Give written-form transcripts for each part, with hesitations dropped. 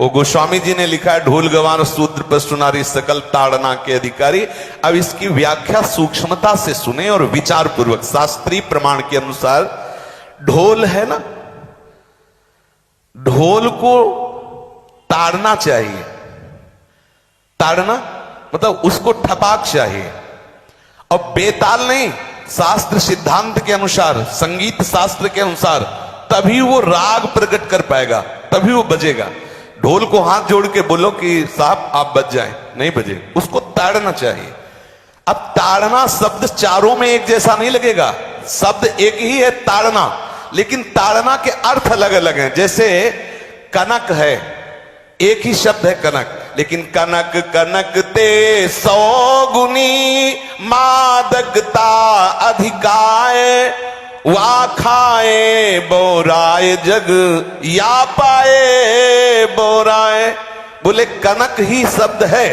वो गोस्वामी जी ने लिखा है, ढोल गवार शूद्र पशु नारी सकल ताड़ना के अधिकारी। अब इसकी व्याख्या सूक्ष्मता से सुने और विचार पूर्वक। शास्त्रीय प्रमाण के अनुसार ढोल है ना, ढोल को ताड़ना चाहिए। ताड़ना मतलब उसको ठपाक चाहिए, और बेताल नहीं। शास्त्र सिद्धांत के अनुसार, संगीत शास्त्र के अनुसार तभी वो राग प्रकट कर पाएगा, तभी वो बजेगा। ढोल को हाथ जोड़ के बोलो कि साहब आप बज जाएं, नहीं बजे, उसको ताड़ना चाहिए। अब ताड़ना शब्द चारों में एक जैसा नहीं लगेगा, शब्द एक ही है ताड़ना, लेकिन ताड़ना के अर्थ अलग अलग हैं। जैसे कनक है, एक ही शब्द है कनक, लेकिन कनक कनक ते 100 गुनी मादकता अधिकाय, वा खाए बोराए जग या पाए बोराए। बोले कनक ही शब्द है।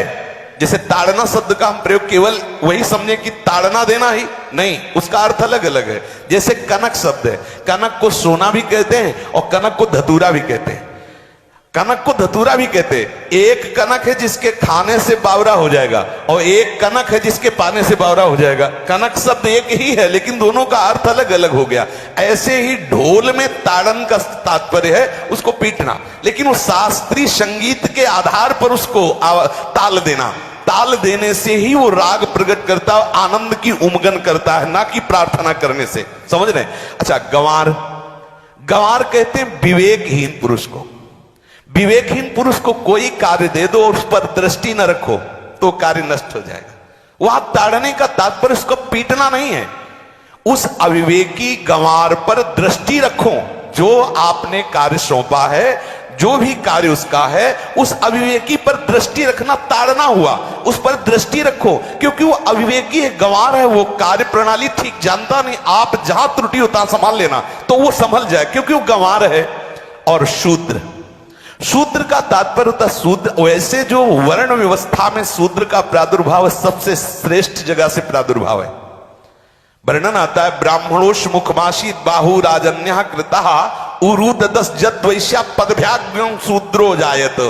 जैसे ताड़ना शब्द का हम प्रयोग केवल वही समझे कि ताड़ना देना ही नहीं, उसका अर्थ अलग अलग है। जैसे कनक शब्द है, कनक को सोना भी कहते हैं और कनक को धतूरा भी कहते हैं। कनक को धतूरा भी कहते हैं। एक कनक है जिसके खाने से बावरा हो जाएगा, और एक कनक है जिसके पाने से बावरा हो जाएगा। कनक शब्द एक ही है, लेकिन दोनों का अर्थ अलग अलग हो गया। ऐसे ही ढोल में ताड़न का तात्पर्य है उसको पीटना, लेकिन वो शास्त्रीय संगीत के आधार पर उसको ताल देना। ताल देने से ही वो राग प्रकट करता है, आनंद की उमगन करता है, ना कि प्रार्थना करने से। समझ रहे? अच्छा, गंवार, गंवार कहते हैं विवेकहीन पुरुष को। विवेकहीन पुरुष को कोई कार्य दे दो और उस पर दृष्टि न रखो तो कार्य नष्ट हो जाएगा। वहां ताड़ने का तात्पर्य उसको पीटना नहीं है, उस अविवेकी गंवार पर दृष्टि रखो। जो आपने कार्य सौंपा है, जो भी कार्य उसका है, उस अविवेकी पर दृष्टि रखना ताड़ना हुआ। उस पर दृष्टि रखो, क्योंकि वो अविवेकी है, गंवार है, वो कार्य प्रणाली ठीक जानता नहीं। आप जहां त्रुटि होता संभाल लेना तो वो संभल जाए, क्योंकि वो गंवार है। और शूद्र, शूद्र का तात्पर्य होता है शूद्र। वैसे जो वर्ण व्यवस्था में शूद्र का प्रादुर्भाव सबसे श्रेष्ठ जगह से प्रादुर्भाव है। वर्णन आता है, ब्राह्मणोष मुखमाशी बाहु राजन्य कृता उरुदस जत वैश्या पदभ्याग्रम शूद्रो जायत।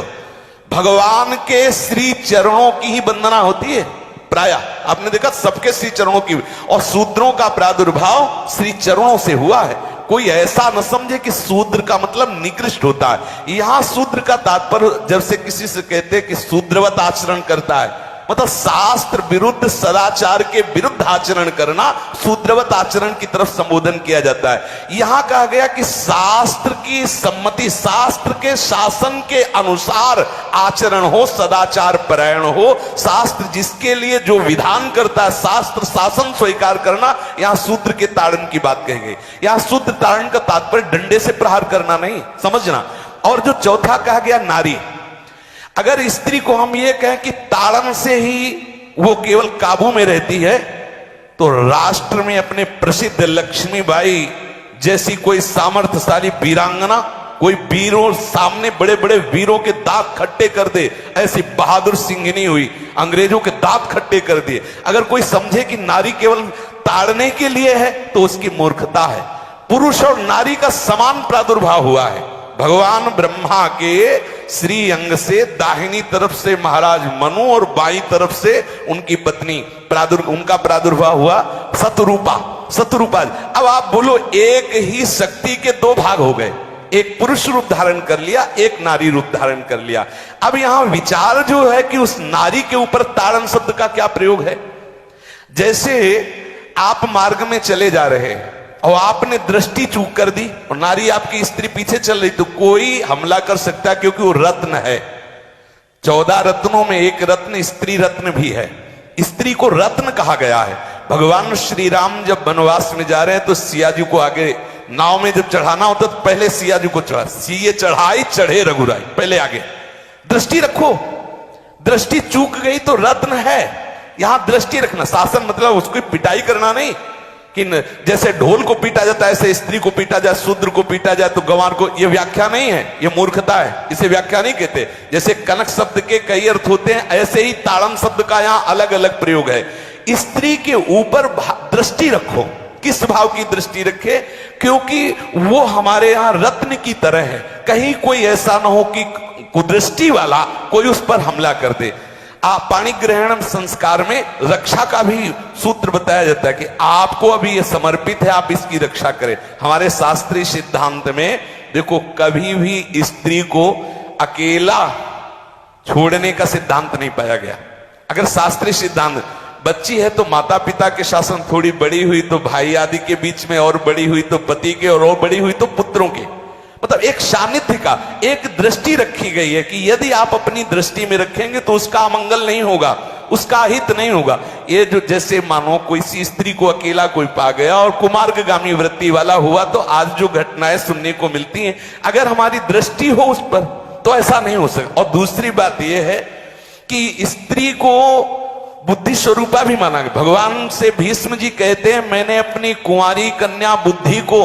भगवान के श्री चरणों की ही वंदना होती है प्राय। आपने देखा सबके श्री चरणों की, और शूद्रों का प्रादुर्भाव श्री चरणों से हुआ है। कोई ऐसा न समझे कि शूद्र का मतलब निकृष्ट होता है। यहां शूद्र का तात्पर्य, जब से किसी से कहते हैं कि शूद्रवत आचरण करता है, मतलब शास्त्र विरुद्ध, सदाचार के विरुद्ध आचरण करना, शूद्रवत आचरण की तरफ संबोधन किया जाता है। यहां कहा गया कि शास्त्र की सम्मति, शास्त्र के शासन के अनुसार आचरण हो, सदाचार परायण हो। शास्त्र जिसके लिए जो विधान करता है, शास्त्र शासन स्वीकार करना, यहां शूद्र के ताड़न की बात कही गई। यहां शूद्र ताड़न का तात्पर्य डंडे से प्रहार करना नहीं, समझना। और जो चौथा कहा गया नारी, अगर स्त्री को हम ये कहें कि ताड़न से ही वो केवल काबू में रहती है, तो राष्ट्र में अपने प्रसिद्ध लक्ष्मीबाई जैसी कोई सामर्थ्यशाली वीरांगना, कोई वीरों सामने बड़े बड़े वीरों के दांत खट्टे कर दे, ऐसी बहादुर सिंघनी हुई, अंग्रेजों के दांत खट्टे कर दिए। अगर कोई समझे कि नारी केवल ताड़ने के लिए है तो उसकी मूर्खता है। पुरुष और नारी का समान प्रादुर्भाव हुआ है। भगवान ब्रह्मा के श्री अंग से दाहिनी तरफ से महाराज मनु और बाईं तरफ से उनकी पत्नी उनका प्रादुर्भाव हुआ शतरूपा। शतरूपा, अब आप बोलो, एक ही शक्ति के दो भाग हो गए, एक पुरुष रूप धारण कर लिया, एक नारी रूप धारण कर लिया। अब यहां विचार जो है कि उस नारी के ऊपर ताड़न शब्द का क्या प्रयोग है। जैसे आप मार्ग में चले जा रहे हैं और आपने दृष्टि चूक कर दी और नारी आपकी स्त्री पीछे चल रही, तो कोई हमला कर सकता है, क्योंकि वो रत्न है। 14 रत्नों में एक रत्न स्त्री रत्न भी है। स्त्री को रत्न कहा गया है। भगवान श्री राम जब वनवास में जा रहे हैं तो सिया जी को आगे नाव में जब चढ़ाना होता तो पहले सिया जी को चढ़ा, सीए चढ़ाई चढ़े रघुराई, पहले आगे। दृष्टि रखो, दृष्टि चूक गई तो रत्न है। यहां दृष्टि रखना, शासन मतलब उसको पिटाई करना नहीं कि जैसे ढोल को पीटा जाता है ऐसे स्त्री को पीटा जाए, शूद्र को पीटा जाए, तो गंवार को, ये व्याख्या नहीं है, ये मूर्खता है, इसे व्याख्या नहीं कहते। जैसे कनक शब्द के कई अर्थ होते हैं, ऐसे ही ताड़न शब्द का यहाँ अलग अलग प्रयोग है। स्त्री के ऊपर दृष्टि रखो। किस भाव की दृष्टि रखे? क्योंकि वो हमारे यहाँ रत्न की तरह है। कहीं कोई ऐसा ना हो कि कुदृष्टि वाला कोई उस पर हमला कर दे। पाणी ग्रहण संस्कार में रक्षा का भी सूत्र बताया जाता है कि आपको अभी ये समर्पित है, आप इसकी रक्षा करें। हमारे शास्त्रीय सिद्धांत में देखो कभी भी स्त्री को अकेला छोड़ने का सिद्धांत नहीं पाया गया। अगर शास्त्रीय सिद्धांत, बच्ची है तो माता पिता के शासन, थोड़ी बड़ी हुई तो भाई आदि के बीच में, और बड़ी हुई तो पति के, और बड़ी हुई तो पुत्रों के, मतलब एक सानिध्य का एक दृष्टि रखी गई है कि यदि आप अपनी दृष्टि में रखेंगे तो उसका अमंगल नहीं होगा, उसका हित नहीं होगा। ये जो जैसे मानो कोई सी स्त्री को अकेला कोई पा गया और कुमार्गामी वृत्ति वाला हुआ, तो आज जो घटनाएं सुनने को मिलती हैं, अगर हमारी दृष्टि हो उस पर तो ऐसा नहीं हो सकता। और दूसरी बात यह है कि स्त्री को बुद्धि स्वरूपा भी माना गया। भगवान से भीष्म जी कहते हैं, मैंने अपनी कुंवारी कन्या बुद्धि को,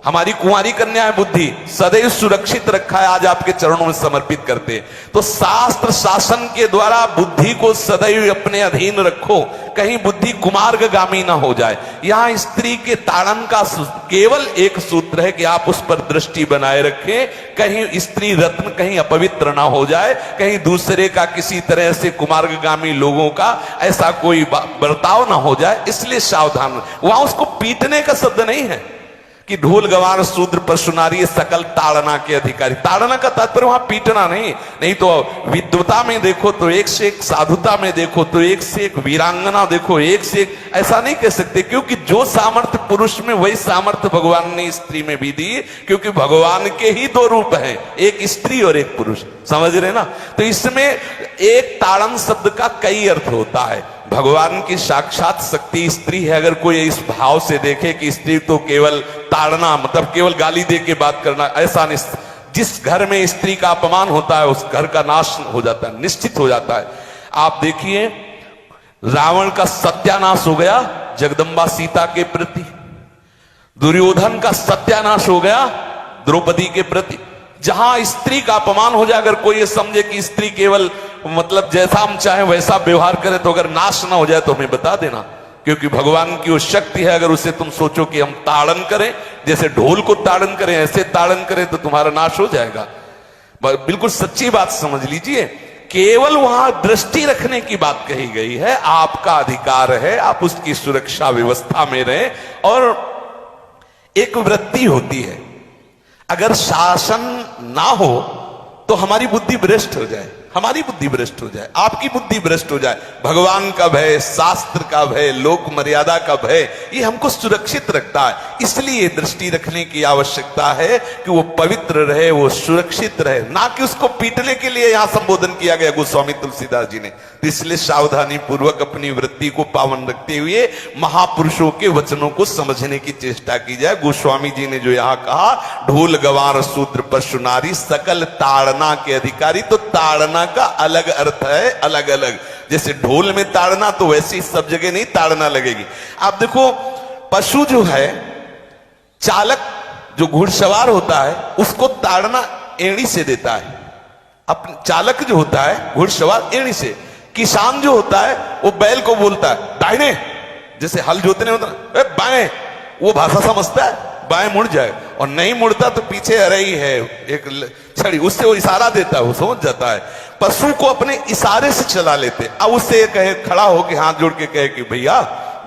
हमारी कुंवारी कन्या है बुद्धि, सदैव सुरक्षित रखा है, आज आपके चरणों में समर्पित करते हैं। तो शास्त्र शासन के द्वारा बुद्धि को सदैव अपने अधीन रखो, कहीं बुद्धि कुमार्गामी ना हो जाए। यहां स्त्री के ताड़न का केवल एक सूत्र है कि आप उस पर दृष्टि बनाए रखें, कहीं स्त्री रत्न कहीं अपवित्र ना हो जाए, कहीं दूसरे का किसी तरह से कुमार्गामी लोगों का ऐसा कोई बर्ताव ना हो जाए, इसलिए सावधान। वहां उसको पीटने का शब्द नहीं है कि ढोल गवार शूद्र परशुनारी सकल ताड़ना के अधिकारी। ताड़ना का तात्पर्य वहां पीटना नहीं तो विद्वता में देखो तो एक से एक, साधुता में देखो तो एक से एक, वीरांगना देखो एक से एक, ऐसा नहीं कह सकते, क्योंकि जो सामर्थ्य पुरुष में वही सामर्थ्य भगवान ने स्त्री में भी दी, क्योंकि भगवान के ही दो रूप हैं, एक स्त्री और एक पुरुष, समझ रहे ना। तो इसमें एक ताड़न शब्द का कई अर्थ होता है। भगवान की साक्षात शक्ति स्त्री है। अगर कोई इस भाव से देखे कि स्त्री तो केवल ताड़ना, मतलब केवल गाली दे के बात करना, ऐसा नहीं। जिस घर में स्त्री का अपमान होता है उस घर का नाश हो जाता है, निश्चित हो जाता है। आप देखिए रावण का सत्यानाश हो गया जगदम्बा सीता के प्रति, दुर्योधन का सत्यानाश हो गया द्रौपदी के प्रति। जहां स्त्री का अपमान हो जाए, अगर कोई ये समझे कि स्त्री केवल मतलब जैसा हम चाहें वैसा व्यवहार करे, तो अगर नाश ना हो जाए तो हमें बता देना, क्योंकि भगवान की वो शक्ति है। अगर उसे तुम सोचो कि हम ताड़न करें, जैसे ढोल को ताड़न करें ऐसे ताड़न करें, तो तुम्हारा नाश हो जाएगा। बिल्कुल सच्ची बात समझ लीजिए। केवल वहां दृष्टि रखने की बात कही गई है, आपका अधिकार है, आप उसकी सुरक्षा व्यवस्था में रहें। और एक वृत्ति होती है, अगर शासन ना हो तो हमारी बुद्धि भ्रष्ट हो जाए, हमारी बुद्धि भ्रष्ट हो जाए, आपकी बुद्धि भ्रष्ट हो जाए। भगवान का भय, शास्त्र का भय, लोक मर्यादा का भय, ये हमको सुरक्षित रखता है। इसलिए दृष्टि रखने की आवश्यकता है कि वो पवित्र रहे, वो सुरक्षित रहे, ना कि उसको पीटने के लिए यहां संबोधन किया गया गोस्वामी तुलसीदास जी ने। इसलिए सावधानी पूर्वक अपनी वृत्ति को पावन रखते हुए महापुरुषों के वचनों को समझने की चेष्टा की जाए। गोस्वामी जी ने जो यहाँ कहा, ढोल गवार शूद्र परशुनारी सकल ताड़ना के अधिकारी, तो ताड़ना का अलग अर्थ है, अलग अलग। जैसे ढोल में ताड़ना, तो वैसे ही सब जगह नहीं ताड़ना लगेगी। आप देखो पशु जो है, चालक जो घुड़सवार होता है उसको ताड़ना एड़ी से देता है। अपने चालक जो होता है घुड़सवार एड़ी से, किसान जो होता है वो बैल को बोलता है दाहिने, जैसे हल जोतने होता है बाएं, वो भाषा समझता है, बाएं मुड़ जाए, और नहीं मुड़ता तो पीछे अरई है एक छड़ी, उससे वो इशारा देता है, वो समझ जाता है। पशु को अपने इशारे से चला लेते। अब उससे कहे, खड़ा होके हाथ जोड़ के कहे कि भैया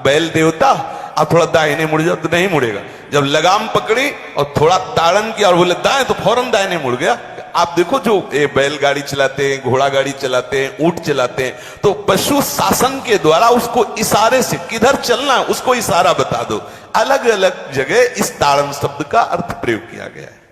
बैल देवता अब थोड़ा दाहिने मुड़ जाओ, तो नहीं मुड़ेगा। जब लगाम पकड़ी और थोड़ा ताड़न किया और बोले दाएं, तो फौरन दाहिने मुड़ गया। आप देखो जो बैलगाड़ी चलाते हैं, घोड़ा गाड़ी चलाते हैं, ऊंट चलाते हैं, तो पशु शासन के द्वारा उसको इशारे से किधर चलना है उसको इशारा बता दो। अलग अलग जगह इस ताड़न शब्द का अर्थ प्रयोग किया गया है।